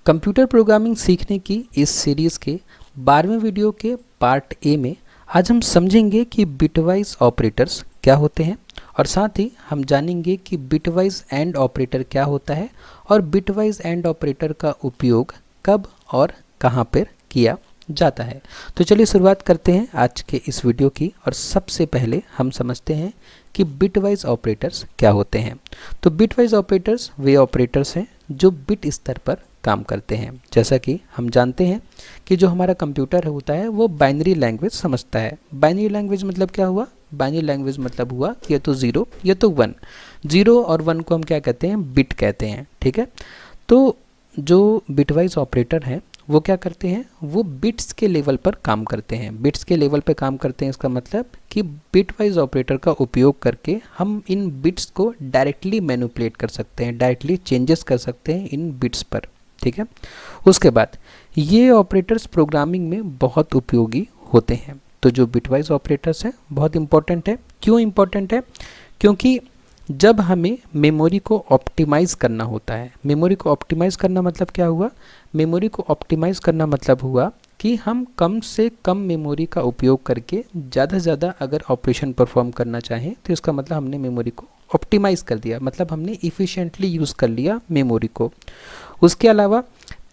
Computer programming सीखने की इस सीरीज़ के 12वें वीडियो के पार्ट ए में आज हम समझेंगे कि बिटवाइज ऑपरेटर्स क्या होते हैं और साथ ही हम जानेंगे कि बिटवाइज एंड ऑपरेटर क्या होता है और बिटवाइज एंड ऑपरेटर का उपयोग कब और कहां पर किया जाता है। तो चलिए शुरुआत करते हैं आज के इस वीडियो की और सबसे पहले हम समझते हैं कि बिटवाइज ऑपरेटर्स क्या होते हैं। तो बिटवाइज ऑपरेटर्स वे ऑपरेटर्स हैं जो बिट स्तर पर काम करते हैं। जैसा कि हम जानते हैं कि जो हमारा कंप्यूटर होता है वो बाइनरी लैंग्वेज समझता है। बाइनरी लैंग्वेज मतलब क्या हुआ? बाइनरी लैंग्वेज मतलब हुआ कि ये तो ज़ीरो ये तो वन। ज़ीरो और वन को हम क्या कहते हैं? बिट कहते हैं। ठीक है, तो जो बिटवाइज ऑपरेटर हैं वो क्या करते हैं? वो बिट्स के लेवल पर काम करते हैं। बिट्स के लेवल पर काम करते हैं इसका मतलब कि बिटवाइज ऑपरेटर का उपयोग करके हम इन बिट्स को डायरेक्टली मैनिपुलेट कर सकते हैं, डायरेक्टली चेंजेस कर सकते हैं इन बिट्स पर। ठीक है, उसके बाद ये ऑपरेटर्स प्रोग्रामिंग में बहुत उपयोगी होते हैं। तो जो बिटवाइज ऑपरेटर्स हैं बहुत इंपॉर्टेंट है। क्यों इंपॉर्टेंट है? क्योंकि जब हमें मेमोरी को ऑप्टिमाइज़ करना होता है, मेमोरी को ऑप्टिमाइज़ करना मतलब क्या हुआ? मेमोरी को ऑप्टिमाइज़ करना मतलब हुआ कि हम कम से कम मेमोरी का उपयोग करके ज़्यादा से ज़्यादा अगर ऑपरेशन परफॉर्म करना चाहें तो इसका मतलब हमने मेमोरी को ऑप्टिमाइज़ कर दिया, मतलब हमने इफ़िशिएंटली यूज़ कर लिया मेमोरी को। उसके अलावा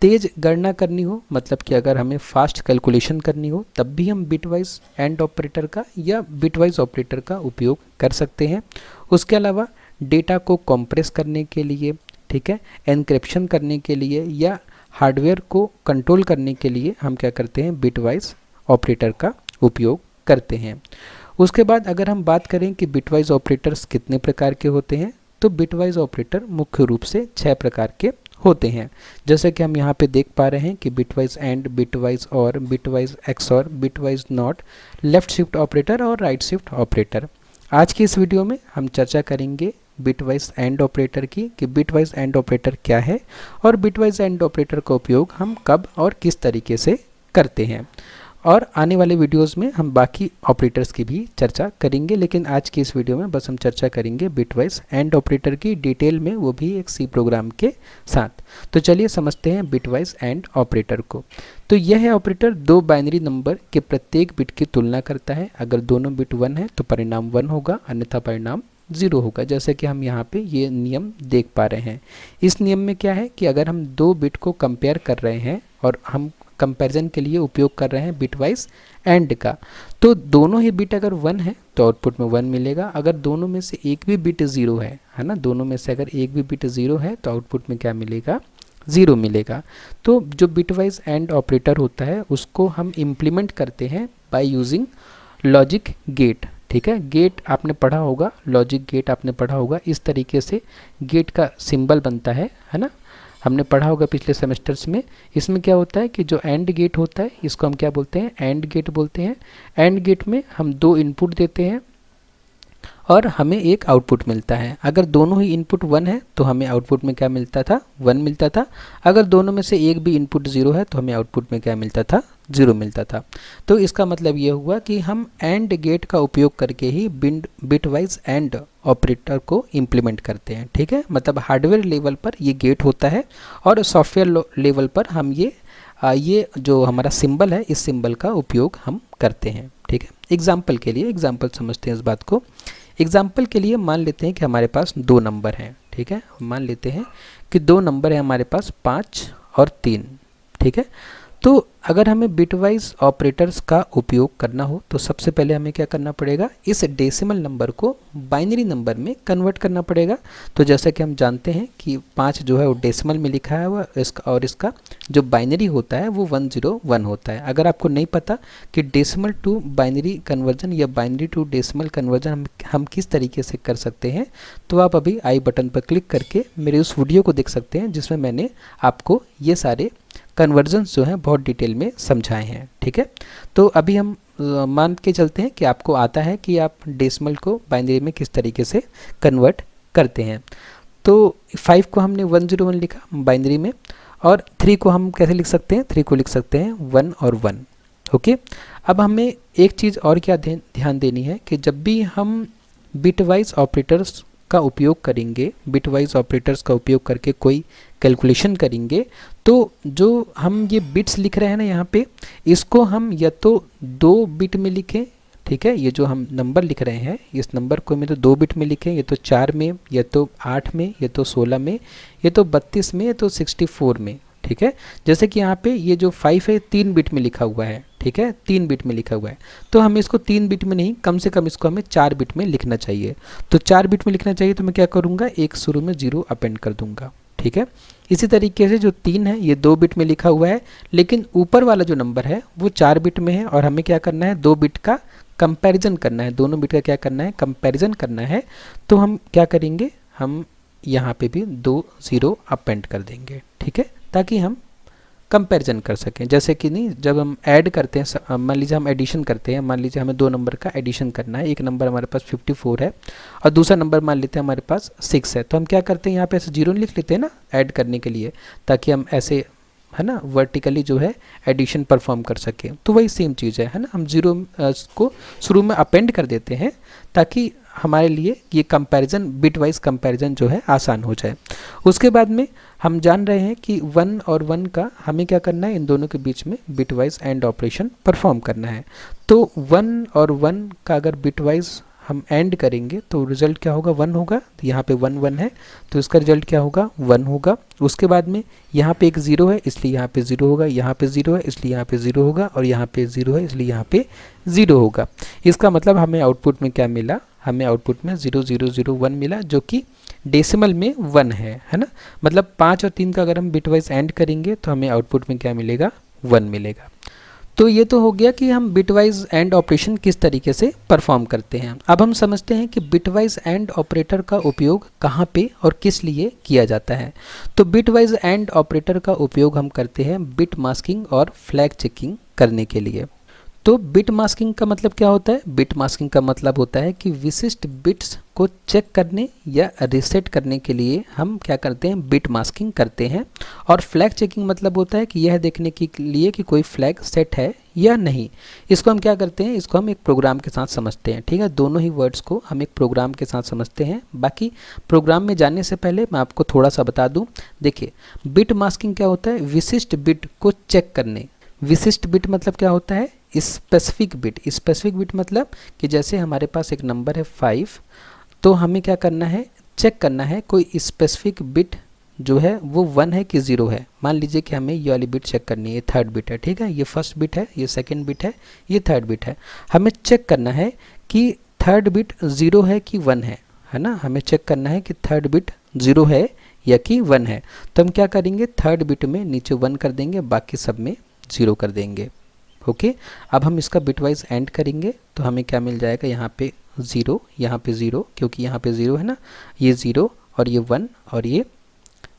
तेज़ गणना करनी हो, मतलब कि अगर हमें फास्ट कैलकुलेशन करनी हो तब भी हम बिटवाइज एंड ऑपरेटर का या बिटवाइज ऑपरेटर का उपयोग कर सकते हैं। उसके अलावा डेटा को कंप्रेस करने के लिए, ठीक है, एन्क्रिप्शन करने के लिए या हार्डवेयर को कंट्रोल करने के लिए हम क्या करते हैं? बिटवाइज ऑपरेटर का उपयोग करते हैं। उसके बाद अगर हम बात करें कि बिटवाइज ऑपरेटर्स कितने प्रकार के होते हैं, तो बिटवाइज ऑपरेटर मुख्य रूप से 6 प्रकार के होते हैं। जैसे कि हम यहाँ पे देख पा रहे हैं कि बिटवाइज एंड, बिटवाइज और, bitwise XOR, bitwise not, left shift operator और राइट शिफ्ट ऑपरेटर। आज की इस वीडियो में हम चर्चा करेंगे बिटवाइज एंड ऑपरेटर की, कि बिटवाइज एंड ऑपरेटर क्या है और बिटवाइज एंड ऑपरेटर का उपयोग हम कब और किस तरीके से करते हैं। और आने वाले वीडियोस में हम बाकी ऑपरेटर्स की भी चर्चा करेंगे, लेकिन आज की इस वीडियो में बस हम चर्चा करेंगे बिटवाइज एंड ऑपरेटर की डिटेल में, वो भी एक सी प्रोग्राम के साथ। तो चलिए समझते हैं बिटवाइज एंड ऑपरेटर को। तो यह ऑपरेटर दो बाइनरी नंबर के प्रत्येक बिट की तुलना करता है। अगर दोनों बिट 1 है तो परिणाम 1 होगा, अन्यथा परिणाम 0 होगा। जैसे कि हम यहाँ पे ये नियम देख पा रहे हैं। इस नियम में क्या है कि अगर हम दो बिट को कंपेयर कर रहे हैं और हम कंपैरिजन के लिए उपयोग कर रहे हैं बिटवाइज एंड का, तो दोनों ही बिट अगर 1 है तो आउटपुट में 1 मिलेगा। अगर दोनों में से एक भी बिट 0 है ना, दोनों में से अगर एक भी बिट 0 है तो आउटपुट में क्या मिलेगा? 0 मिलेगा। तो जो बिटवाइज एंड ऑपरेटर होता है उसको हम इम्प्लीमेंट करते हैं बाय यूजिंग लॉजिक गेट। ठीक है, गेट आपने पढ़ा होगा, लॉजिक गेट आपने पढ़ा होगा। इस तरीके से गेट का सिंबल बनता है ना, हमने पढ़ा होगा पिछले सेमेस्टर्स में। इसमें क्या होता है कि जो एंड गेट होता है इसको हम क्या बोलते हैं? एंड गेट बोलते हैं। एंड गेट में हम दो इनपुट देते हैं और हमें एक आउटपुट मिलता है। अगर दोनों ही इनपुट 1 है तो हमें आउटपुट में क्या मिलता था? 1 मिलता था। अगर दोनों में से एक भी इनपुट 0 है तो हमें आउटपुट में क्या मिलता था? 0 मिलता था। तो इसका मतलब ये हुआ कि हम एंड गेट का उपयोग करके ही बिटवाइज एंड ऑपरेटर को इम्प्लीमेंट करते हैं। ठीक है, मतलब हार्डवेयर लेवल पर ये गेट होता है और सॉफ्टवेयर लेवल पर हम ये जो हमारा सिंबल है इस सिंबल का उपयोग हम करते हैं। ठीक है, एग्जाम्पल के लिए, एग्जाम्पल समझते हैं इस बात को। एग्जाम्पल के लिए मान लेते हैं कि हमारे पास 2 नंबर हैं। ठीक है, मान लेते हैं कि 2 नंबर है हमारे पास, 5 और 3। ठीक है, तो अगर हमें बिटवाइज ऑपरेटर्स का उपयोग करना हो तो सबसे पहले हमें क्या करना पड़ेगा? इस डेसिमल नंबर को बाइनरी नंबर में कन्वर्ट करना पड़ेगा। तो जैसा कि हम जानते हैं कि 5 जो है वो डेसिमल में लिखा है हुआ इसका, और इसका जो बाइनरी होता है वो 101 होता है। अगर आपको नहीं पता कि डेसिमल टू बाइनरी कन्वर्जन या बाइनरी टू डेसिमल कन्वर्जन हम किस तरीके से कर सकते हैं, तो आप अभी आई बटन पर क्लिक करके मेरे उस वीडियो को देख सकते हैं जिसमें मैंने आपको ये सारे कन्वर्जन्स जो हैं बहुत डिटेल में समझाए हैं। ठीक है, तो अभी हम मान के चलते हैं कि आपको आता है कि आप डेसिमल को बाइनरी में किस तरीके से कन्वर्ट करते हैं। तो 5 को हमने 101 लिखा बाइनरी में, और 3 को हम कैसे लिख सकते हैं? 3 को लिख सकते हैं 1 और 1। ओके, अब हमें एक चीज़ और क्या ध्यान देनी है कि जब भी हम बिटवाइज ऑपरेटर्स का उपयोग करेंगे, बिटवाइज ऑपरेटर्स का उपयोग करके कोई कैलकुलेशन करेंगे, तो जो हम ये बिट्स लिख रहे हैं ना यहाँ पे, इसको हम या तो 2 बिट में लिखें, ठीक है, ये जो हम नंबर लिख रहे हैं इस नंबर को मैं तो 2 बिट में लिखें, या तो 4 में, या तो 8 में, या तो 16 में, या तो 32 में, या तो 64 में, ठीक है। जैसे कि यहाँ पे ये जो 5 है 3 बिट में लिखा हुआ है, ठीक है, 3 बिट में लिखा हुआ है, तो हमें इसको 3 बिट में नहीं, कम से कम इसको हमें 4 बिट में लिखना चाहिए। तो 4 बिट में लिखना चाहिए तो मैं क्या करूँगा, एक शुरू में 0 अपेंड कर दूंगा, ठीक है। इसी तरीके से जो 3 है ये 2 बिट में लिखा हुआ है, लेकिन ऊपर वाला जो नंबर है वो 4 बिट में है, और हमें क्या करना है, 2 बिट का कंपैरिजन करना है, दोनों बिट का क्या करना है, कंपैरिजन करना है। तो हम क्या करेंगे, हम यहाँ पे भी 2 0 अपेंड कर देंगे, ठीक है, ताकि हम कंपैरिजन कर सकें। जैसे कि नहीं, जब हम ऐड करते हैं, मान लीजिए हम एडिशन करते हैं, मान लीजिए हमें 2 नंबर का एडिशन करना है, एक नंबर हमारे पास 54 है और दूसरा नंबर मान लेते हैं हमारे पास 6 है, तो हम क्या करते हैं, यहाँ पे ऐसे 0 लिख लेते हैं ना ऐड करने के लिए, ताकि हम ऐसे, है ना, वर्टिकली जो है एडिशन परफॉर्म कर सकें। तो वही सेम चीज़ है ना, हम 0 को शुरू में अपेंड कर देते हैं ताकि हमारे लिए ये कंपैरिजन, बिट वाइज कंपैरिजन जो है आसान हो जाए। उसके बाद में हम जान रहे हैं कि 1 और 1 का हमें क्या करना है, इन दोनों के बीच में bit wise and operation perform करना है। तो 1 और 1 का अगर बिट वाइज हम एंड करेंगे तो रिजल्ट क्या होगा, 1 होगा। तो यहाँ पे 1 1 है तो इसका रिजल्ट क्या होगा, 1 होगा। उसके बाद में यहाँ पे एक 0 है इसलिए यहाँ पे 0 होगा, यहाँ पे 0 है इसलिए यहाँ पे 0 होगा, और यहाँ पे 0 है इसलिए यहाँ पे 0 होगा। इसका मतलब हमें आउटपुट में क्या मिला, हमें आउटपुट में 0 0 0 1 मिला, जो कि डेसिमल में 1 है ना। मतलब 5 और 3 का अगर हम बिटवाइज एंड करेंगे तो हमें आउटपुट में क्या मिलेगा, 1 मिलेगा। तो ये तो हो गया कि हम बिटवाइज एंड ऑपरेशन किस तरीके से परफॉर्म करते हैं। अब हम समझते हैं कि बिटवाइज एंड ऑपरेटर का उपयोग कहाँ पे और किस लिए किया जाता है। तो बिटवाइज एंड ऑपरेटर का उपयोग हम करते हैं बिट मास्किंग और फ्लैग चेकिंग करने के लिए। तो बिट मास्किंग का मतलब क्या होता है, बिट मास्किंग का मतलब होता है कि विशिष्ट बिट्स को चेक करने या रीसेट करने के लिए हम क्या करते हैं, बिट मास्किंग करते हैं। और फ्लैग चेकिंग मतलब होता है कि यह देखने के लिए कि कोई फ्लैग सेट है या नहीं। इसको हम क्या करते हैं, इसको हम एक प्रोग्राम के साथ समझते हैं, ठीक है। दोनों ही वर्ड्स को हम एक प्रोग्राम के साथ समझते हैं। बाकी प्रोग्राम में जाने से पहले मैं आपको थोड़ा सा बता दूं। देखिए, बिट मास्किंग क्या होता है, विशिष्ट बिट को चेक करने। विशिष्ट बिट मतलब क्या होता है, स्पेसिफिक बिट। स्पेसिफिक बिट मतलब कि जैसे हमारे पास एक नंबर है 5, तो हमें क्या करना है, चेक करना है कोई स्पेसिफिक बिट जो है वो 1 है कि 0 है। मान लीजिए कि हमें ये वाली बिट चेक करनी है, ये 3rd बिट है, ठीक है, ये 1st बिट है, ये 2nd बिट है, ये 3rd बिट है। हमें चेक करना है कि 3rd बिट 0 है कि 1 है ना। हमें चेक करना है कि 3rd बिट 0 है या कि 1 है। तो हम क्या करेंगे, 3rd बिट में नीचे 1 कर देंगे, बाकी सब में 0 कर देंगे। ओके, अब हम इसका बिटवाइज एंड करेंगे तो हमें क्या मिल जाएगा, यहाँ पे 0, यहाँ पे 0, क्योंकि यहाँ पे 0 है ना, ये 0 और ये 1 और ये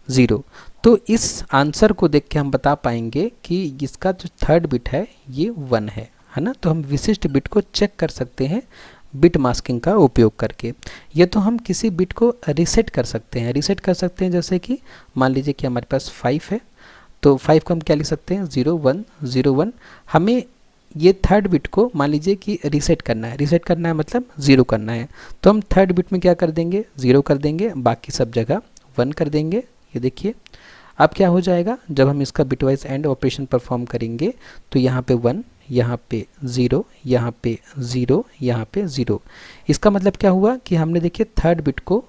0। तो इस आंसर को देख के हम बता पाएंगे कि इसका जो 3rd बिट है ये 1 है ना। तो हम विशिष्ट बिट को चेक कर सकते हैं बिट मास्किंग का उपयोग करके। या तो हम किसी बिट को रीसेट कर सकते हैं। रीसेट कर सकते हैं जैसे कि मान लीजिए कि हमारे पास 5 है, तो 5 को हम क्या लिख सकते हैं, 0 1 0 1। हमें ये 3rd बिट को मान लीजिए कि रीसेट करना है। रीसेट करना है मतलब 0 करना है, तो हम 3rd बिट में क्या कर देंगे, 0 कर देंगे, बाकी सब जगह 1 कर देंगे। ये देखिए अब क्या हो जाएगा, जब हम इसका बिटवाइज एंड ऑपरेशन परफॉर्म करेंगे तो यहाँ पे 1, यहाँ पे 0, यहाँ पे 0, यहाँ पे 0। इसका मतलब क्या हुआ कि हमने देखिए 3rd बिट को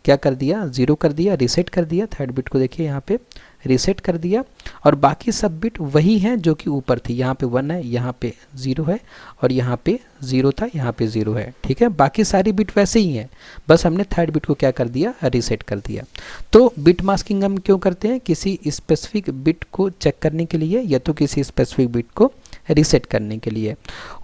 क्या कर दिया, 0 कर दिया, रीसेट कर दिया। 3rd बिट को देखिए यहाँ पे रीसेट कर दिया, और बाकी सब बिट वही हैं जो कि ऊपर थी। यहाँ पे 1 है, यहाँ पे 0 है, और यहाँ पे 0 था, यहाँ पे 0 है, ठीक है। बाकी सारी बिट वैसे ही हैं, बस हमने 3rd बिट को क्या कर दिया, रीसेट कर दिया। तो बिट मास्किंग हम क्यों करते हैं, किसी स्पेसिफिक बिट को चेक करने के लिए या तो किसी स्पेसिफिक बिट को रीसेट करने के लिए।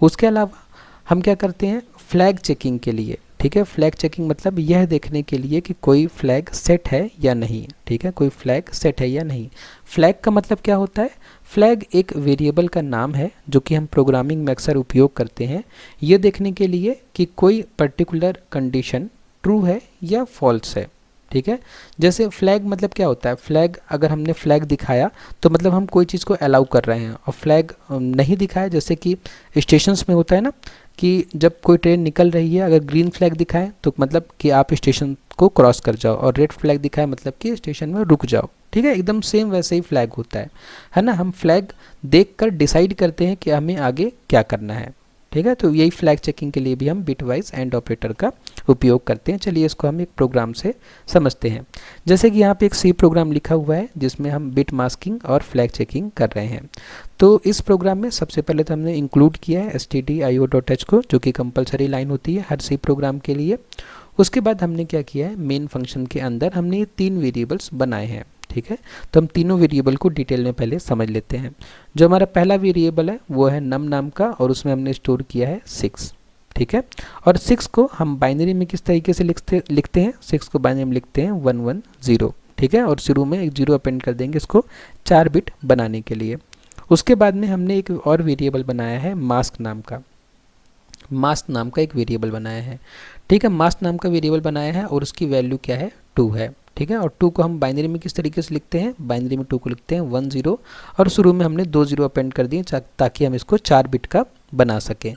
उसके अलावा हम क्या करते हैं, फ्लैग चेकिंग के लिए, ठीक है। फ्लैग चेकिंग मतलब यह देखने के लिए कि कोई फ्लैग सेट है या नहीं, ठीक है, कोई फ्लैग सेट है या नहीं। फ्लैग का मतलब क्या होता है, फ्लैग एक वेरिएबल का नाम है जो कि हम प्रोग्रामिंग में अक्सर उपयोग करते हैं, ये देखने के लिए कि कोई पर्टिकुलर कंडीशन ट्रू है या फॉल्स है, ठीक है। जैसे फ्लैग मतलब क्या होता है, फ्लैग अगर हमने फ्लैग दिखाया तो मतलब हम कोई चीज़ को अलाउ कर रहे हैं, और फ्लैग नहीं दिखाया जैसे कि स्टेशंस में होता है ना कि जब कोई ट्रेन निकल रही है अगर ग्रीन फ्लैग दिखाए तो मतलब कि आप स्टेशन को क्रॉस कर जाओ, और रेड फ्लैग दिखाए मतलब कि स्टेशन में रुक जाओ। ठीक है, एकदम सेम वैसे ही फ्लैग होता है ना। हम फ्लैग देखकर डिसाइड करते हैं कि हमें आगे क्या करना है। ठीक है, तो यही फ्लैग चेकिंग के लिए भी हम बिटवाइज एंड ऑपरेटर का उपयोग करते हैं। चलिए इसको हम एक प्रोग्राम से समझते हैं। जैसे कि यहाँ पे एक सी प्रोग्राम लिखा हुआ है जिसमें हम बिट मास्किंग और फ्लैग चेकिंग कर रहे हैं। तो इस प्रोग्राम में सबसे पहले तो हमने इंक्लूड किया है stdio.h को, जो कि कंपलसरी लाइन होती है हर सी प्रोग्राम के लिए। उसके बाद हमने क्या किया है, मेन फंक्शन के अंदर हमने ये 3 वेरिएबल्स बनाए हैं। ठीक है, तो हम तीनों वेरिएबल को डिटेल में पहले समझ लेते हैं। जो हमारा पहला वेरिएबल है वो है नम नाम का, और उसमें हमने स्टोर किया है 6। ठीक है, और 6 को हम बाइनरी में किस तरीके से लिखते हैं, 6 को बाइनरी में लिखते हैं 110। ठीक है, और शुरू में एक 0 अपेंड कर देंगे इसको 4 बिट बनाने के लिए। उसके बाद में हमने एक और वेरिएबल बनाया है मास्क नाम का, मास्क नाम का एक वेरिएबल बनाया है। ठीक है, मास्क नाम का वेरिएबल बनाया है और उसकी वैल्यू क्या है, 2 है। ठीक है, और 2 को हम बाइनरी में किस तरीके से लिखते हैं, बाइनरी में 2 को लिखते हैं 10, और शुरू में हमने 2 0 अपेंड कर दिए ताकि हम इसको 4 बिट का बना सकें।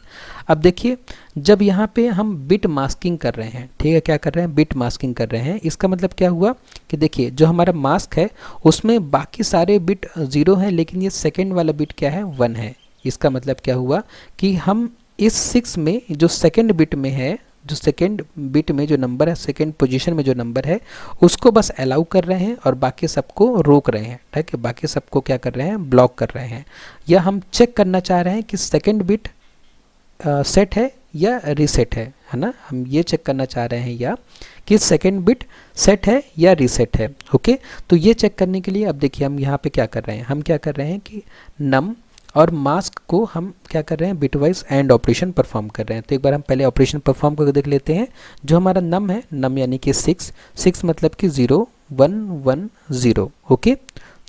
अब देखिए, जब यहाँ पे हम बिट मास्किंग कर रहे हैं, ठीक है, क्या कर रहे हैं, बिट मास्किंग कर रहे हैं, इसका मतलब क्या हुआ कि देखिए जो हमारा मास्क है उसमें बाकी सारे बिट 0 हैं, लेकिन ये सेकेंड वाला बिट क्या है, 1 है। इसका मतलब क्या हुआ कि हम इस 6 में जो सेकेंड बिट में है, जो सेकेंड बिट में जो नंबर है, सेकेंड पोजीशन में जो नंबर है, उसको बस अलाउ कर रहे हैं और बाकी सबको रोक रहे हैं। ठीक है, बाकी सबको क्या कर रहे हैं, ब्लॉक कर रहे हैं। या हम चेक करना चाह रहे हैं कि सेकेंड बिट सेट है या रीसेट है ना। हम ये चेक करना चाह रहे हैं या कि सेकेंड बिट सेट है या रीसेट है। ओके, तो ये चेक करने के लिए अब देखिए हम यहाँ पे क्या कर रहे हैं, हम क्या कर रहे हैं कि नम और मास्क को हम क्या कर रहे हैं, बिटवाइज एंड ऑपरेशन परफॉर्म कर रहे हैं। तो एक बार हम पहले ऑपरेशन परफॉर्म करके देख लेते हैं। जो हमारा नम है, नम यानी कि 6 मतलब कि 0 1 1 0। ओके,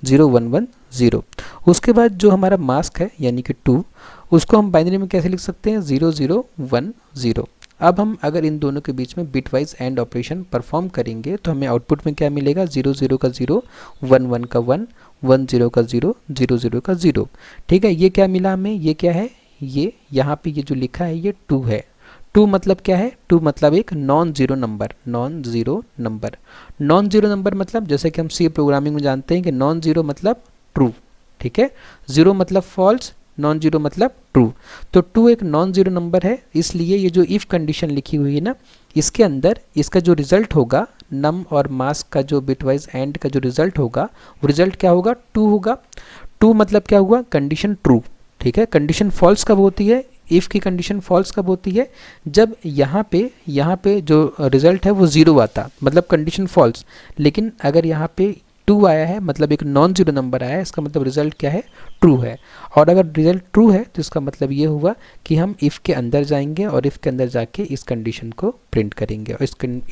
0 1 1 0। उसके बाद जो हमारा मास्क है यानी कि 2, उसको हम बाइनरी में कैसे लिख सकते हैं, 0 0 1 0। अब हम अगर इन दोनों के बीच में बिटवाइज एंड ऑपरेशन परफॉर्म करेंगे तो हमें आउटपुट में क्या मिलेगा, 0 0 का 0, 1 1 का 1, 1 0 का 0, 0 0 का 0। ठीक है, ये क्या मिला हमें, ये क्या है, ये यहाँ पे ये जो लिखा है ये 2 है। 2 मतलब क्या है, 2 मतलब एक non zero number, non zero number. Non zero number मतलब जैसे कि हम सी प्रोग्रामिंग में जानते हैं कि नॉन ज़ीरो मतलब ट्रू। ठीक है, 0 मतलब फॉल्स, नॉन जीरो मतलब ट्रू। तो 2 एक नॉन जीरो नंबर है, इसलिए ये जो इफ़ कंडीशन लिखी हुई है ना, इसके अंदर इसका जो रिजल्ट होगा, नम और मास्क का जो बिटवाइज एंड का जो रिजल्ट होगा, वो रिजल्ट क्या होगा, 2 होगा। 2 मतलब क्या हुआ, कंडीशन ट्रू। ठीक है, कंडीशन फॉल्स कब होती है, इफ़ की कंडीशन फॉल्स कब होती है, जब यहाँ पे जो रिजल्ट है वो 0 आता, मतलब कंडीशन फॉल्स। लेकिन अगर यहाँ पे 2 आया है मतलब एक नॉन जीरो नंबर आया है, इसका मतलब रिजल्ट क्या है, ट्रू है। और अगर रिजल्ट ट्रू है तो इसका मतलब ये हुआ कि हम इफ़ के अंदर जाएंगे और इफ़ के अंदर जाके इस कंडीशन को प्रिंट करेंगे। और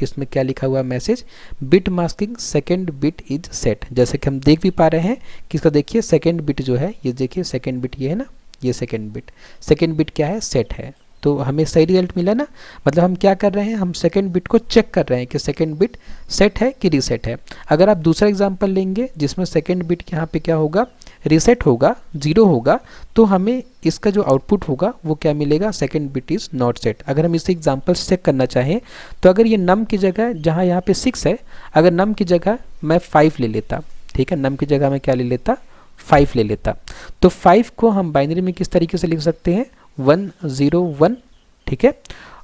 इसमें क्या लिखा हुआ message, bit masking second bit is set. जैसे कि हम देख भी पा रहे हैं कि इसका देखिए सेकेंड बिट जो है, ये देखिए सेकेंड बिट ये है ना, ये सेकेंड बिट क्या है, सेट है। तो हमें सही रिजल्ट मिला ना। मतलब हम क्या कर रहे हैं, हम सेकेंड बिट को चेक कर रहे हैं कि सेकेंड बिट सेट है कि रीसेट है। अगर आप दूसरा एग्जांपल लेंगे जिसमें सेकेंड बिट यहाँ पे क्या होगा, रीसेट होगा, 0 होगा, तो हमें इसका जो आउटपुट होगा वो क्या मिलेगा, second bit is not set. अगर हम इसे एग्जाम्पल चेक करना चाहें तो अगर ये नम की जगह, जहाँ यहाँ पे 6 है, अगर नम की जगह मैं 5 ले लेता, ठीक है, नम की जगह मैं क्या ले लेता, 5 ले लेता, तो 5 को हम बाइनरी में किस तरीके से लिख सकते हैं, 1 0 1। ठीक है,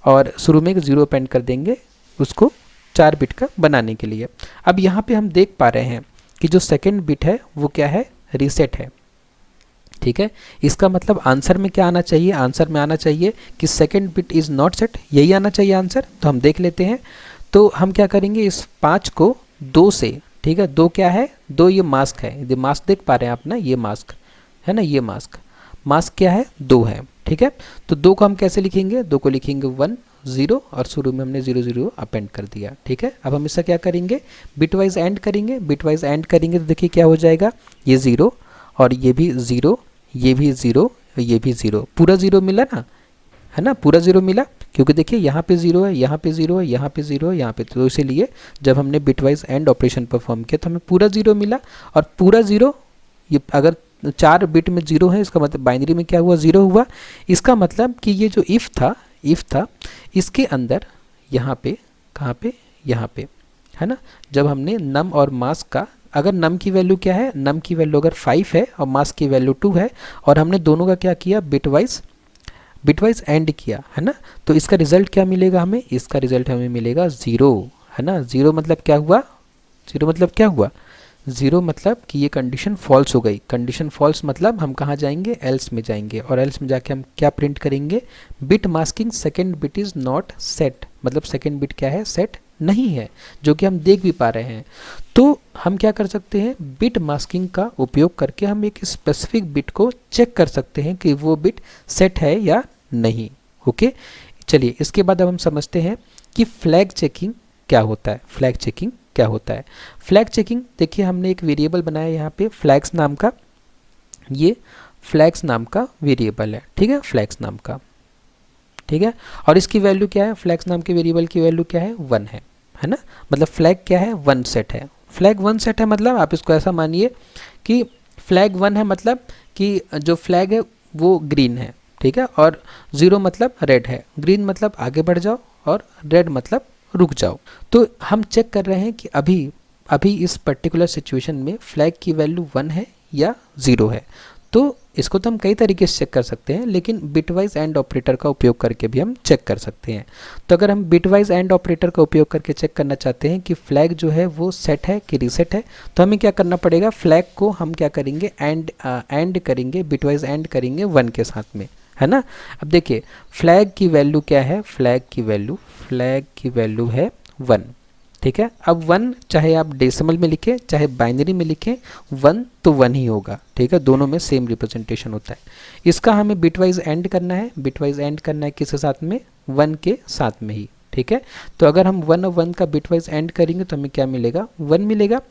और शुरू में एक 0 अपेंड कर देंगे उसको 4 बिट का बनाने के लिए। अब यहाँ पे हम देख पा रहे हैं कि जो सेकेंड बिट है वो क्या है, रीसेट है। ठीक है, इसका मतलब आंसर में क्या आना चाहिए, आंसर में आना चाहिए कि second bit is not set, यही आना चाहिए आंसर। तो हम देख लेते हैं। तो हम क्या करेंगे, इस 5 को 2 से, ठीक है, 2 क्या है, 2 ये मास्क है, ये मास्क देख पा रहे हैं आप ना, ये मास्क है ना, ये मास्क क्या है, 2 है। ठीक है, तो 2 को हम कैसे लिखेंगे, 2 को लिखेंगे 1 0 और शुरू में हमने 0 0 अपेंड कर दिया। ठीक है, अब हम इसका क्या करेंगे, बिटवाइज एंड करेंगे। बिटवाइज एंड करेंगे तो देखिए क्या हो जाएगा, ये 0 और ये भी 0, ये भी 0, ये भी 0, पूरा 0 मिला ना। है ना, पूरा 0 मिला, क्योंकि देखिए यहाँ पे 0 है, यहाँ पे 0 है, यहाँ पे 0 है, यहाँ पे, तो इसीलिए जब हमने बिटवाइज एंड ऑपरेशन परफॉर्म किया तो हमें पूरा 0 मिला। और पूरा 0, ये अगर 4 बिट में 0 है, इसका मतलब बाइनरी में क्या हुआ, 0 हुआ। इसका मतलब कि ये जो इफ़ था इसके अंदर यहाँ पे, कहाँ पे, यहाँ पे, है ना, जब हमने नम और मास का, अगर नम की वैल्यू क्या है, नम की वैल्यू अगर 5 है और मास की वैल्यू 2 है, और हमने दोनों का क्या किया, बिटवाइज एंड किया, है ना, तो इसका रिजल्ट क्या मिलेगा हमें, इसका रिजल्ट हमें मिलेगा 0, है ना। 0 मतलब क्या हुआ, 0 मतलब क्या हुआ, 0 मतलब कि ये कंडीशन फॉल्स हो गई। कंडीशन फॉल्स मतलब हम कहाँ जाएंगे, एल्स में जाएंगे, और एल्स में जाके हम क्या प्रिंट करेंगे, bit masking second bit is not set, मतलब सेकेंड बिट क्या है, सेट नहीं है, जो कि हम देख भी पा रहे हैं। तो हम क्या कर सकते हैं, बिट मास्किंग का उपयोग करके हम एक स्पेसिफिक बिट को चेक कर सकते हैं कि वो बिट सेट है या नहीं। ओके, चलिए इसके बाद अब हम समझते हैं कि फ्लैग चेकिंग क्या होता है। फ्लैग चेकिंग क्या होता है, फ्लैग चेकिंग, देखिए हमने एक वेरिएबल बनाया यहाँ पे फ्लैग्स नाम का, ये फ्लैग्स नाम का वेरिएबल है, ठीक है, फ्लैग्स नाम का, ठीक है, और इसकी वैल्यू क्या है, फ्लैग्स नाम के वेरिएबल की वैल्यू क्या है, 1 है ना, मतलब फ्लैग क्या है, 1 सेट है। फ्लैग 1 सेट है मतलब आप इसको ऐसा मानिए कि फ्लैग 1 है मतलब कि जो फ्लैग है वो ग्रीन है, ठीक है, और 0 मतलब रेड है, ग्रीन मतलब आगे बढ़ जाओ और रेड मतलब रुक जाओ। तो हम चेक कर रहे हैं कि अभी इस पर्टिकुलर सिचुएशन में फ्लैग की वैल्यू 1 है या 0 है। तो इसको तो हम कई तरीके से चेक कर सकते हैं, लेकिन बिटवाइज एंड ऑपरेटर का उपयोग करके भी हम चेक कर सकते हैं। तो अगर हम बिटवाइज एंड ऑपरेटर का उपयोग करके चेक करना चाहते हैं कि फ्लैग जो है वो सेट है कि रीसेट है, तो हमें क्या करना पड़ेगा, फ्लैग को हम क्या करेंगे, एंड करेंगे, बिटवाइज एंड करेंगे 1 के साथ में, है ना। अब देखिए फ्लैग की वैल्यू क्या है, फ्लैग की वैल्यू है 1, ठीक है। अब 1 चाहे आप डेसिमल में लिखें चाहे बाइनरी में लिखें, 1 तो 1 ही होगा, ठीक है, दोनों में सेम रिप्रेजेंटेशन होता है। इसका हमें बिटवाइज एंड करना है, बिटवाइज एंड करना है किसके साथ में, 1 के साथ में ही, ठीक है। तो अगर हम 1 और 1 का बिटवाइज एंड करेंगे तो हमें क्या मिलेगा, 1 मिलेगा।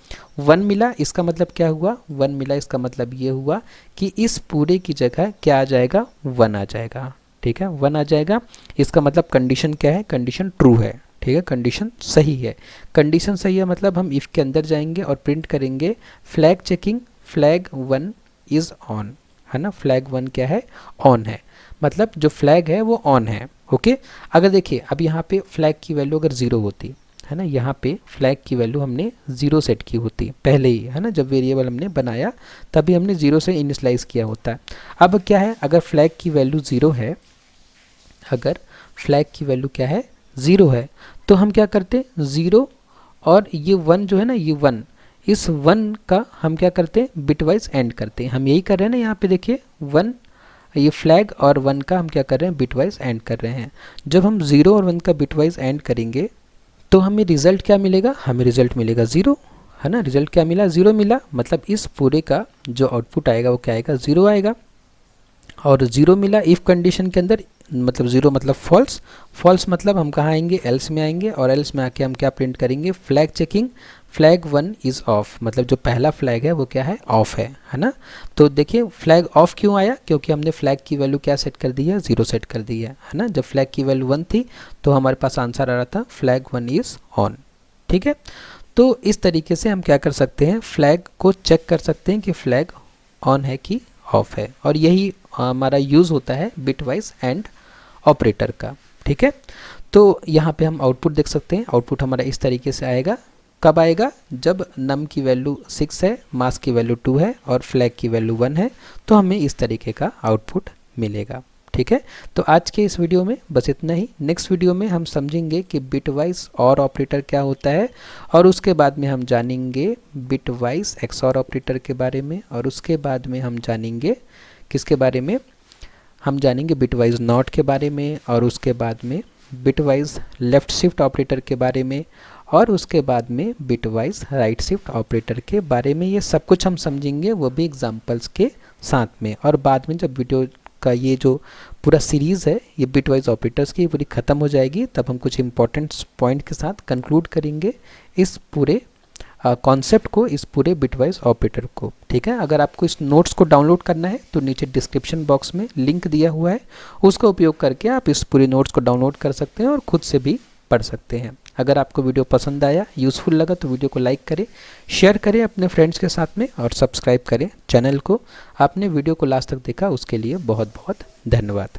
1 मिला, इसका मतलब क्या हुआ, 1 मिला, इसका मतलब ये हुआ कि इस पूरे की जगह क्या आ जाएगा, 1 आ जाएगा, ठीक है, 1 आ जाएगा। इसका मतलब कंडीशन क्या है, कंडीशन ट्रू है, ठीक है, कंडीशन सही है। कंडीशन सही है मतलब हम इफ़ के अंदर जाएंगे और प्रिंट करेंगे flag checking flag 1 is on, है ना, फ्लैग 1 क्या है, ऑन है, मतलब जो फ्लैग है वो ऑन है। ओके, अगर देखिए अब यहाँ पे फ्लैग की वैल्यू अगर 0 होती है ना, यहाँ पे फ्लैग की वैल्यू हमने 0 सेट की होती पहले ही, है ना, जब वेरिएबल हमने बनाया तभी हमने 0 से इनिशियलाइज किया होता है। अब क्या है, अगर फ्लैग की वैल्यू 0 है, अगर फ्लैग की वैल्यू क्या है, 0 है, तो हम क्या करते, 0 और ये 1 जो है ना, ये 1, इस 1 का हम क्या करते हैं, बिटवाइज एंड करते हैं। हम यही कर रहे हैं ना, यहाँ पे देखिए 1, ये फ्लैग और 1 का हम क्या कर रहे हैं, बिटवाइज एंड कर रहे हैं। जब हम 0 और 1 का बिटवाइज एंड करेंगे तो हमें रिजल्ट क्या मिलेगा, हमें रिजल्ट मिलेगा 0, है ना। रिजल्ट क्या मिला, 0 मिला, मतलब इस पूरे का जो आउटपुट आएगा वो क्या आएगा, 0 आएगा। और 0 मिला इफ़ कंडीशन के अंदर, मतलब 0 मतलब फॉल्स, फॉल्स मतलब हम कहाँ आएंगे, एल्स में आएंगे, और एल्स में आके हम क्या प्रिंट करेंगे, flag checking flag 1 is of, मतलब जो पहला फ्लैग है वो क्या है, ऑफ है ना। तो देखिए फ्लैग ऑफ क्यों आया, क्योंकि हमने फ्लैग की वैल्यू क्या सेट कर दी है, 0 सेट कर दी है ना। जब फ्लैग की वैल्यू 1 थी तो हमारे पास आंसर आ रहा था फ्लैग 1 इज़ ऑन, ठीक है। तो इस तरीके से हम क्या कर सकते हैं, फ्लैग को चेक कर सकते हैं कि फ्लैग ऑन है कि ऑफ है, और यही हमारा यूज़ होता है बिटवाइज एंड ऑपरेटर का, ठीक है। तो यहाँ पे हम आउटपुट देख सकते हैं, आउटपुट हमारा इस तरीके से आएगा। कब आएगा, जब नम की वैल्यू 6 है, मास की वैल्यू 2 है और फ्लैग की वैल्यू 1 है, तो हमें इस तरीके का आउटपुट मिलेगा, ठीक है। तो आज के इस वीडियो में बस इतना ही। नेक्स्ट वीडियो में हम समझेंगे कि बिटवाइज और ऑपरेटर क्या होता है, और उसके बाद में हम जानेंगे बिटवाइज एक्सऑर ऑपरेटर के बारे में, और उसके बाद में हम जानेंगे किसके बारे में, हम जानेंगे बिटवाइज नॉट के बारे में, और उसके बाद में बिटवाइज लेफ़्ट शिफ्ट ऑपरेटर के बारे में, और उसके बाद में बिटवाइज राइट शिफ्ट ऑपरेटर के बारे में। ये सब कुछ हम समझेंगे, वो भी एग्जांपल्स के साथ में। और बाद में जब वीडियो का ये जो पूरा सीरीज़ है ये बिटवाइज ऑपरेटर्स की पूरी ख़त्म हो जाएगी, तब हम कुछ इंपॉर्टेंट पॉइंट के साथ कंक्लूड करेंगे इस पूरे कॉन्सेप्ट को, इस पूरे बिटवाइज ऑपरेटर को। ठीक है, अगर आपको इस नोट्स को डाउनलोड करना है तो नीचे डिस्क्रिप्शन बॉक्स में लिंक दिया हुआ है, उसका उपयोग करके आप इस पूरे नोट्स को डाउनलोड कर सकते हैं और खुद से भी पढ़ सकते हैं। अगर आपको वीडियो पसंद आया, यूज़फुल लगा तो वीडियो को लाइक करें, शेयर करें अपने फ्रेंड्स के साथ में और सब्सक्राइब करें चैनल को। आपने वीडियो को लास्ट तक देखा उसके लिए बहुत बहुत धन्यवाद।